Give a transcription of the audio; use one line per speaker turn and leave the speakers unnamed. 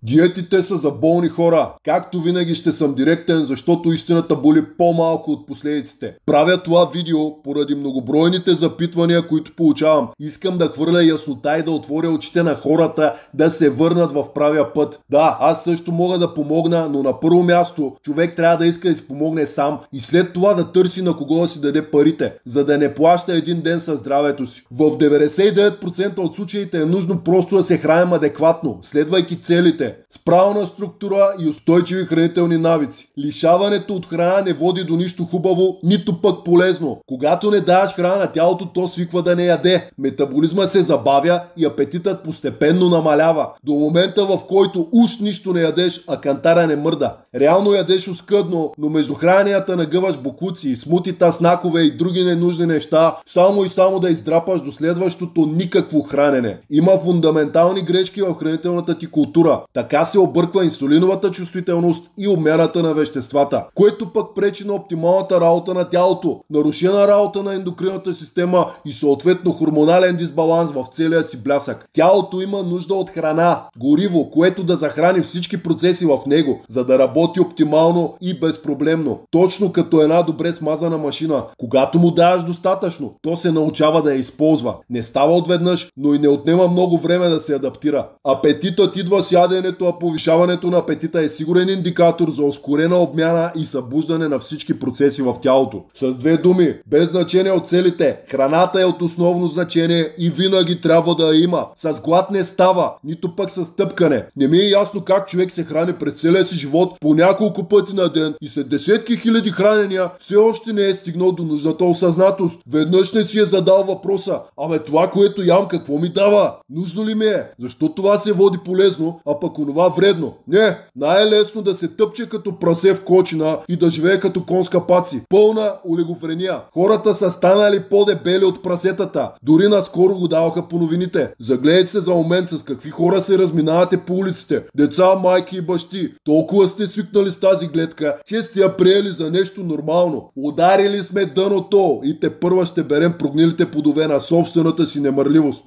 Диетите са за болни хора. Както винаги ще съм директен, защото истината боли по-малко от последиците. Правя това видео поради многобройните запитвания, които получавам. Искам да хвърля яснота и да отворя очите на хората да се върнат в правия път. Да, аз също мога да помогна, но на първо място човек трябва да иска да си помогне сам и след това да търси на кого да си даде парите, за да не плаща един ден със здравето си. В 99% от случаите е нужно просто да се храним адекватно, следвайки целите, с правилна структура и устойчиви хранителни навици. Лишаването от храна не води до нищо хубаво, нито пък полезно. Когато не даваш храна на тялото, то свиква да не яде. Метаболизма се забавя и апетитът постепенно намалява. До момента, в който уж нищо не ядеш, а кантара не мърда. Реално ядеш оскъдно, но между храненията нагъваш бокуци, смутита, снакове и други ненужни неща, само и само да издрапаш до следващото никакво хранене. Има фундаментални грешки в хранителната ти култура. Така се обърква инсулиновата чувствителност и обмяната на веществата, което пък пречи на оптималната работа на тялото, нарушена работа на ендокринната система и съответно хормонален дисбаланс в целия си блясък. Тялото има нужда от храна, гориво, което да захрани всички процеси в него, за да работи оптимално и безпроблемно. Точно като една добре смазана машина. Когато му даваш достатъчно, то се научава да я използва. Не става отведнъж, но и не отнема много време да се адаптира. Апетитът идва с яденето, а повишаването на апетита е сигурен индикатор за ускорена обмяна и събуждане на всички процеси в тялото. С две думи, без значение от целите, храната е от основно значение и винаги трябва да я има. С глад не става, нито пък с тъпкане. Не ми е ясно как човек се храни през целия си живот по няколко пъти на ден и след десетки хиляди хранения все още не е стигнал до нужната осъзнатост. Веднъж не си е задал въпроса: абе, това, което ям, какво ми дава? Нужно ли ми е? Защо това се води полезно, а пък онова вредно? Не, най-лесно да се тъпче като прасе в кочина и да живее като кон с капаци. Пълна олигофрения. Хората са станали по-дебели от прасетата. Дори наскоро го даваха по новините. Загледайте се за момент с какви хора се разминавате по улиците. Деца, майки и бащи. Толкова сте свикнали с тази гледка, че сте я приели за нещо нормално. Ударили сме дъното и тепърва ще берем прогнилите плодове на собствената си немърливост.